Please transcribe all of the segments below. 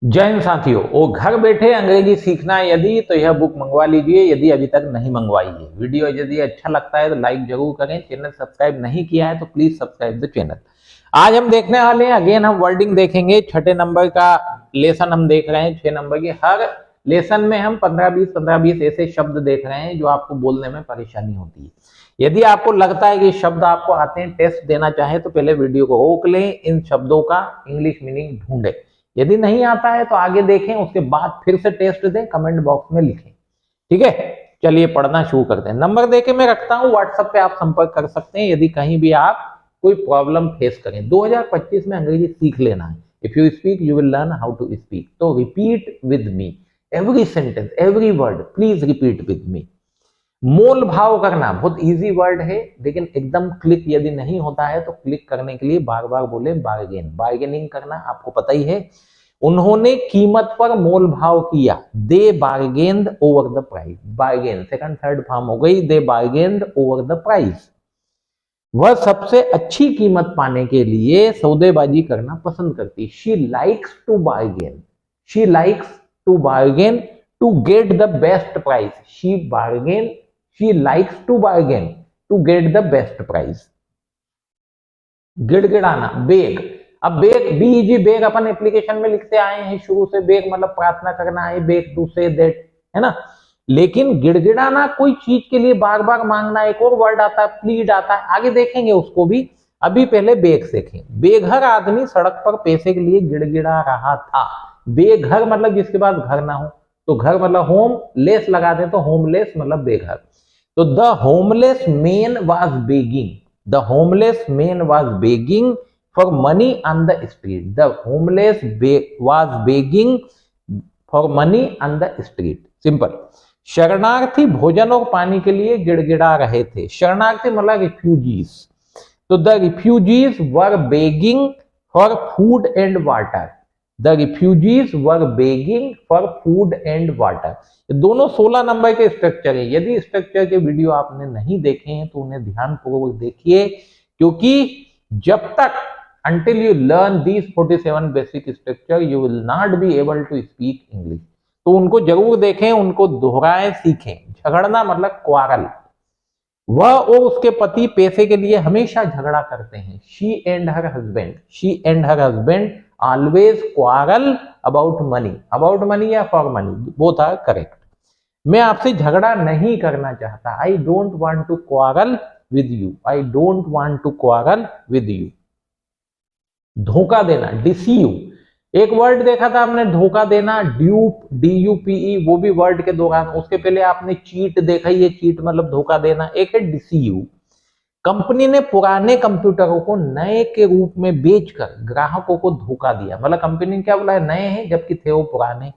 जय हिंद साथियों, वो घर बैठे अंग्रेजी सीखना है यदि तो यह बुक मंगवा लीजिए यदि अभी तक नहीं मंगवाई है। वीडियो यदि अच्छा लगता है तो लाइक जरूर करें। चैनल सब्सक्राइब नहीं किया है तो प्लीज सब्सक्राइब द चैनल। आज हम देखने वाले हैं, अगेन हम वर्डिंग देखेंगे। छठे नंबर का लेसन हम देख रहे हैं। 6 नंबर के हर लेसन में हम 15-20 ऐसे शब्द देख रहे हैं जो आपको बोलने में परेशानी होती है। यदि आपको लगता है कि शब्द आपको आते हैं, टेस्ट देना चाहे तो पहले वीडियो को रोक लें, इन शब्दों का इंग्लिश मीनिंग ढूंढें। यदि नहीं आता है तो आगे देखें, उसके बाद फिर से टेस्ट दें, कमेंट बॉक्स में लिखें। ठीक है, चलिए पढ़ना शुरू करते हैं। नंबर देके मैं रखता हूं, व्हाट्सएप पे आप संपर्क कर सकते हैं यदि कहीं भी आप कोई प्रॉब्लम फेस करें। 2025 में अंग्रेजी सीख लेना है। If you speak you will learn how to speak. तो repeat with me every sentence, every word, please repeat with me. मोल भाव करना बहुत इजी वर्ड है, लेकिन एकदम क्लिक यदि नहीं होता है तो क्लिक करने के लिए बार बार बोले बार्गेन। बार्गेनिंग करना आपको पता ही है। उन्होंने कीमत पर मोल भाव किया, they bargained over the price. Bargain second third form हो गई, they bargained over the price. वह सबसे अच्छी कीमत पाने के लिए सौदेबाजी करना पसंद करती। She likes to bargain, she likes to bargain to get the best price. She likes to bargain to get the best price. गिड़गिड़ाना, बेग। अब बेग, बीजी बेग अपन एप्लीकेशन में लिखते आए हैं शुरू से। बेग मतलब प्रार्थना करना है, बेग टू से दैट, है ना। लेकिन गिड़गिड़ाना कोई चीज के लिए बार बार मांगना, एक और वर्ड आता है प्लीड आता है, आगे देखेंगे उसको भी। अभी पहले बेग सीखें। बेघर आदमी सड़क पर पैसे के लिए गिड़गिड़ा रहा था। बेघर मतलब जिसके पास घर ना हो, तो घर मतलब होम, लेस लगा दे तो होमलेस मतलब बेघर। तो the homeless man was begging, the homeless man was begging for money on the street. The homeless was begging for money on the street. Simple. शरणार्थी भोजन और पानी के लिए गिड़गिड़ा रहे थे। शरणार्थी मतलब रिफ्यूजीज। तो the refugees were begging for food and water. The refugees were begging for food and water. दोनों 16 नंबर के स्ट्रक्चर है। यदि स्ट्रक्चर के वीडियो आपने नहीं देखे हैं तो उन्हें ध्यानपूर्वक देखिए, क्योंकि जब तक until you learn these 47 basic structure you will not be able to speak English। तो उनको जरूर देखें, उनको दोहराएं, सीखें। झगड़ना मतलब क्वारल। वह और उसके पति पैसे के लिए हमेशा झगड़ा करते हैं। She and her husband, she and her husband always quarrel about money या for money, both are correct। मैं आपसे झगड़ा नहीं करना चाहता। I don't want to quarrel with you, I don't want to quarrel with you। धोखा देना, deceive। एक वर्ड देखा था आपने, धोखा देना, ड्यूप, DUPE, वो भी वर्ड के दौरान। उसके पहले आपने चीट देखा ही है, चीट मतलब धोखा देना। एक है डिसीव। कंपनी ने पुराने कंप्यूटरों को नए के रूप में बेचकर ग्राहकों को धोखा दिया। मतलब कंपनी ने क्या बोला है, नए हैं जबकि थे वो पुराने।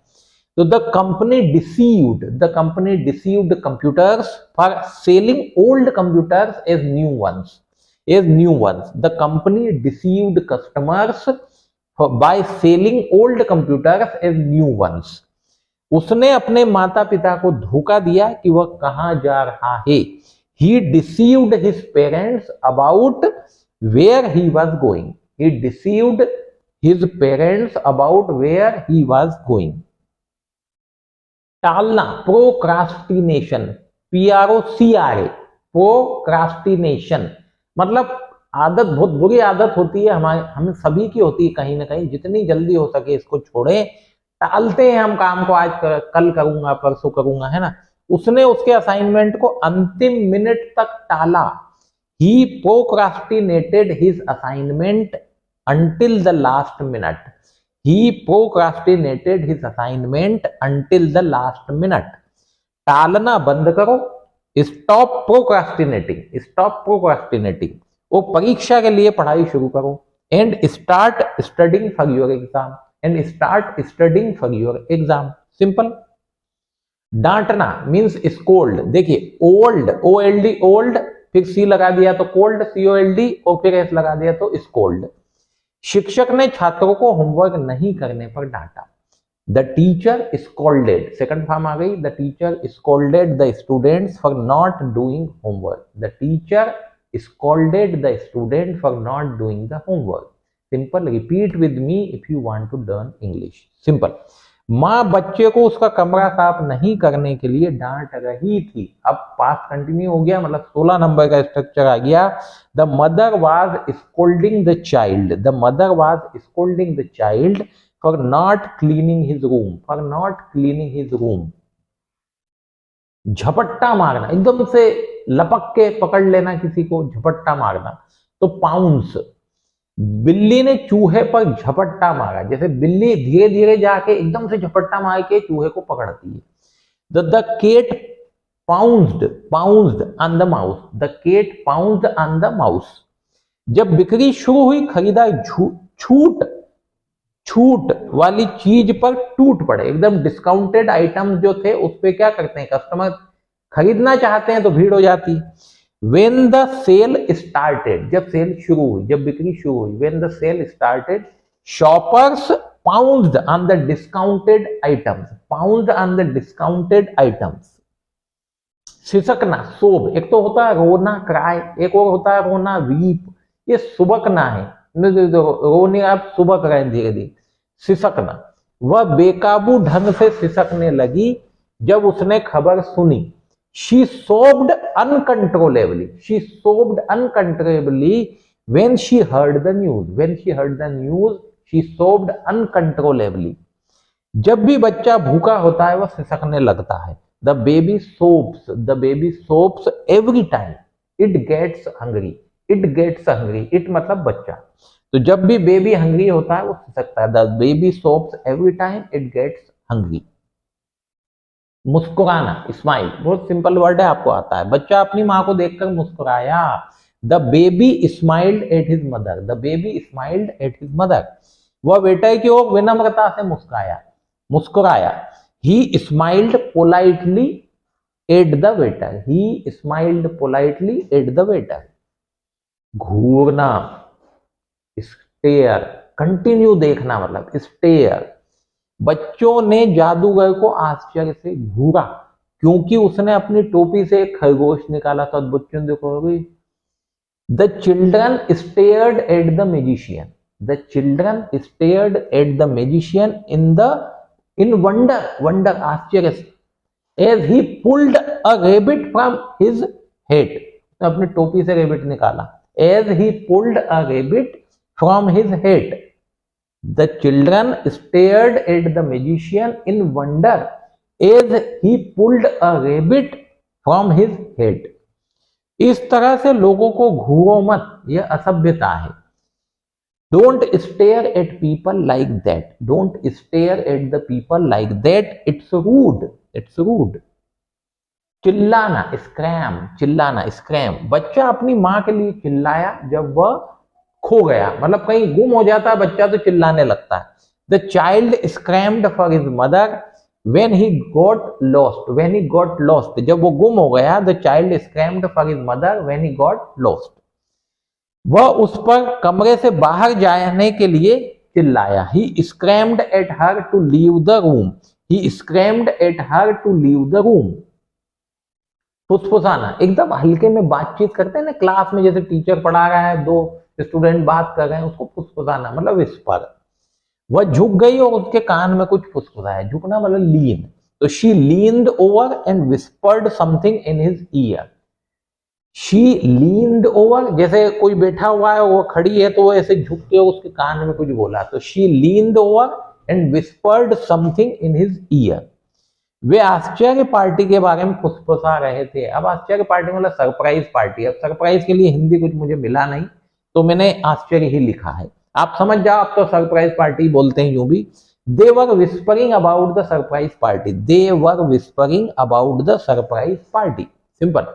तो the company deceived computers for selling old computers as new ones. The company deceived customers by selling old computers as new ones. उसने अपने माता पिता को धोखा दिया कि वह कहां जा रहा है। He deceived his parents about where he was going. He deceived his parents about where he was going. टालना, procrastination, PROCRA, procrastination मतलब आदत, बहुत बुरी आदत होती है हम सभी की होती है कहीं ना कहीं। जितनी जल्दी हो सके इसको छोड़ें। टालते हैं हम काम को, आज कल करूंगा, परसों करूंगा, है ना। उसने उसके असाइनमेंट को अंतिम मिनट तक टाला। He procrastinated his assignment until the last minute. He procrastinated his assignment until the last minute. टालना बंद करो। Stop procrastinating. Stop procrastinating. वो परीक्षा के लिए पढ़ाई शुरू करो। And start studying for your exam. And start studying for your exam. Simple. डांटना मीन्स स्कोल्ड। देखिए ओल्ड, OLD ओल्ड, फिर सी लगा दिया तो कोल्ड, COLD, और फिर एस लगा दिया तो स्कोल्ड। शिक्षक ने छात्रों को होमवर्क नहीं करने पर डांटा। The teacher scolded, second form आ गई। The teacher scolded the students for not doing homework. The teacher scolded the student for not doing the homework. Simple, repeat with me if you want to learn English. Simple. माँ बच्चे को उसका कमरा साफ नहीं करने के लिए डांट रही थी। अब पास्ट कंटिन्यू हो गया, मतलब 16 नंबर का स्ट्रक्चर आ गया। The mother was scolding the child, the mother was scolding the child for not cleaning his room, for not cleaning his room. झपट्टा मारना, एकदम से लपक के पकड़ लेना किसी को, झपट्टा मारना। तो पाउंस, बिल्ली ने चूहे पर झपट्टा मारा, जैसे बिल्ली धीरे धीरे जाके एकदम से झपट्टा मार के चूहे को पकड़ती है। The cat pounced on the mouse, the cat pounced on the mouse. जब बिक्री शुरू हुई खरीदार छूट वाली चीज पर टूट पड़े। एकदम डिस्काउंटेड आइटम्स जो थे उस पे क्या करते हैं, कस्टमर खरीदना चाहते हैं तो भीड़ हो जाती है। When the sale started, जब सेल शुरू हुई, जब बिक्री शुरू हुई, when the sale started, shoppers pounced on the discounted items, pounced on the discounted items। सिसकना, सोब, एक तो होता है रोना क्राई, एक और होता है रोना वीप, ये सुबकना है, रोने आप सुबक रहे धीरे धीरे। सिसकना, वह बेकाबू ढंग से सिसकने लगी जब उसने खबर सुनी। She sobbed uncontrollably. She sobbed uncontrollably when she heard the news. When she heard the news, she sobbed uncontrollably. जब भी बच्चा भूखा होता है वह सिसकने लगता है। The baby sobs. The baby sobs every time it gets hungry. It gets hungry. It मतलब बच्चा। तो जब भी बेबी हंग्री होता है वो सिसकता है। The baby sobs every time it gets hungry. मुस्कुराना, स्माइल, बहुत सिंपल वर्ड है, आपको आता है। बच्चा अपनी माँ को देखकर मुस्कुराया। The baby smiled at his mother, the baby smiled at his mother. वह बेटे की ओर विनम्रता से मुस्कुराया। He smiled politely at the waiter, he smiled politely at the waiter. घूरना, स्टेयर, कंटिन्यू देखना, मतलब स्टेयर। बच्चों ने जादूगर को आश्चर्य से घूरा क्योंकि उसने अपनी टोपी से एक खरगोश निकाला था। बच्चों ने देखो, the children stared at the magician, the children stared at the magician in wonder, आश्चर्य से। As he pulled a rabbit from his head, अपनी टोपी से रैबिट निकाला। As he pulled a rabbit from his head. The children stared at the magician in wonder as he pulled a rabbit from his head। इस तरह से लोगों को घूरो मत, यह असभ्यता है। Don't stare at people like that, don't stare at the people like that, it's rude, it's rude। चिल्लाना, scrum, चिल्लाना, स्क्रैम। बच्चा अपनी माँ के लिए चिल्लाया जब वह खो गया, मतलब कहीं गुम हो जाता है बच्चा तो चिल्लाने लगता है। The child screamed for his mother when he got lost, when he got lost, जब वो गुम हो गया। The child screamed for his mother when he got lost. वह उस पर कमरे से बाहर जाने के लिए चिल्लाया। He screamed at her to leave the room, he screamed at her to leave the room. फुसफुसाना, एकदम हल्के में बातचीत करते हैं ना क्लास में, जैसे टीचर पढ़ा रहा है, दो स्टूडेंट बात कर रहे हैं, उसको फुसफुसाना मतलब विस्पर। वह झुक गई और उसके कान में कुछ फुसफुसाया। झुकना मतलब लीन। तो she leaned over and whispered something in his year. She leaned over, जैसे कोई बैठा हुआ है वो खड़ी है तो वो ऐसे झुक के उसके कान में कुछ बोला। तो she leaned over and whispered something in his ear. वे आश्चर्य पार्टी के बारे में फुसफुसा रहे थे। अब आश्चर्य पार्टी मतलब सरप्राइज पार्टी। अब सरप्राइज के लिए हिंदी कुछ मुझे मिला नहीं तो मैंने आश्चर्य ही लिखा है, आप समझ जाओ। आप तो सरप्राइज पार्टी बोलते हैं यूं भी। They were whispering about the surprise party, they were whispering about the surprise party. Simple.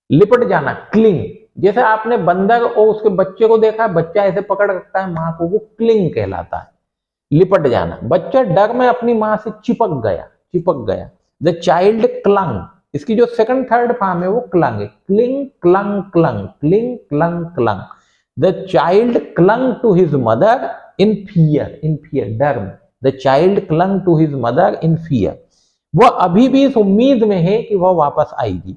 लिपट जाना, क्लिंग, जैसे आपने बंदर और उसके बच्चे को देखा, बच्चा ऐसे पकड़ रखता है माँ को, वो क्लिंग कहलाता है। लिपट जाना, बच्चा डर में अपनी माँ से चिपक गया। द चाइल्ड क्लंग, इसकी जो सेकंड थर्ड फॉर्म है वो क्लंग है। Cling clung clung, cling clung clung. The child clung to his mother in fear, डर में। The child clung to his mother in fear. वह अभी भी इस उम्मीद में है कि वह वापस आएगी।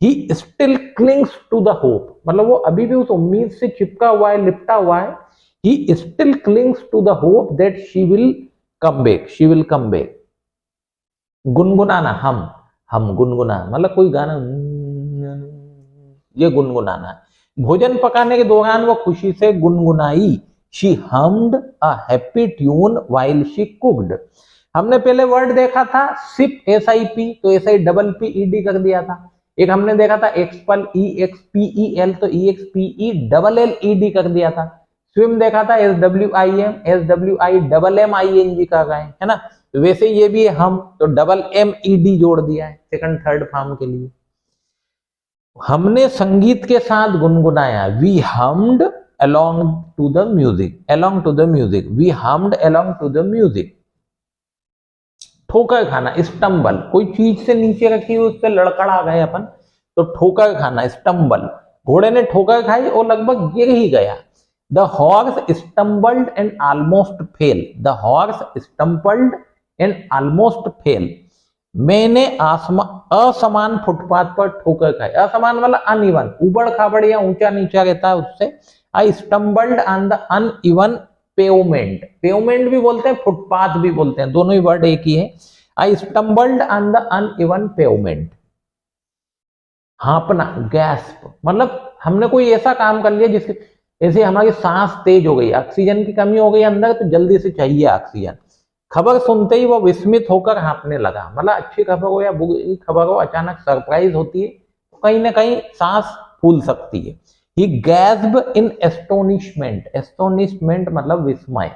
He still clings to the hope, मतलब वो अभी भी उस उम्मीद से चिपका हुआ है, लिपटा हुआ है he still clings to the hope that she will come back, she will come back. गुनगुनाना, हम गुनगुना मतलब कोई गाना, ये गुनगुनाना है। भोजन पकाने के दौरान वो खुशी से गुनगुनाई, she hummed a happy tune while she cooked। हमने पहले वर्ड देखा था सिप, SIP, तो SIPPED कर दिया था। एक हमने देखा था एक्सपल, EXPEL, तो EXPELLED कर दिया था। स्विम देखा था SWIM, SWIMMING कर गए, है ना। वैसे ये भी हम तो MMED जोड़ दिया है सेकंड थर्ड फॉर्म के लिए। हमने संगीत के साथ गुनगुनाया, we hummed along to the music, along to the music, we hummed along to the music। ठोकर खाना, स्टम्बल, कोई चीज से नीचे रखी हुई उससे लड़खड़ा गए अपन, तो ठोकर खाना, स्टम्बल। घोड़े ने ठोकर खाई और लगभग गिर ही गया। The horse stumbled and almost fail, the horse stumbled and almost fail. मैंने असमान फुटपाथ पर ठोकर खाई, असमान मतलब अनइवन, उबड़ खाबड़ या ऊंचा नीचा रहता है उससे। आई stumbled on the uneven pavement, pavement भी बोलते हैं फुटपाथ भी बोलते हैं, दोनों ही वर्ड एक ही है। I stumbled on the uneven pavement. हाँपना, गैस्प, मतलब हमने कोई ऐसा काम कर लिया जिसके ऐसे हमारी सांस तेज हो गई, ऑक्सीजन की कमी हो गई अंदर, तो जल्दी से चाहिए ऑक्सीजन। खबर सुनते ही वो विस्मित होकर हाँपने लगा, मतलब अच्छी खबर हो या बुरी खबर हो, अचानक सरप्राइज होती है तो कहीं ना कहीं सांस फूल सकती है। He gasped in astonishment, astonishment मतलब विस्मय,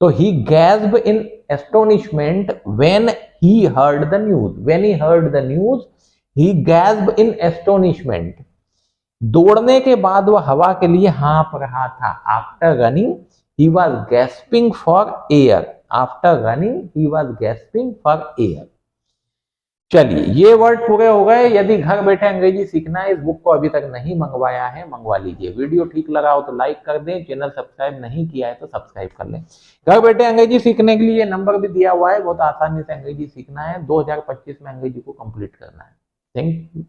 तो he gasped in astonishment when he heard the news, when he heard the news, he gasped in astonishment। दौड़ने के बाद वह हवा के लिए हाँप रहा था। After running, he was gasping for air, after running, he was gasping for air। चलिए ये वर्ड पूरे हो गए। यदि घर बैठे अंग्रेजी सीखना है, इस बुक को अभी तक नहीं मंगवाया है, मंगवा लीजिए। वीडियो ठीक लगा हो तो लाइक कर दें, चैनल सब्सक्राइब नहीं किया है तो सब्सक्राइब कर लें। घर बैठे अंग्रेजी सीखने के लिए नंबर भी दिया हुआ है, बहुत आसानी से अंग्रेजी सीखना है, 2025 में अंग्रेजी को कंप्लीट करना है। Thank you.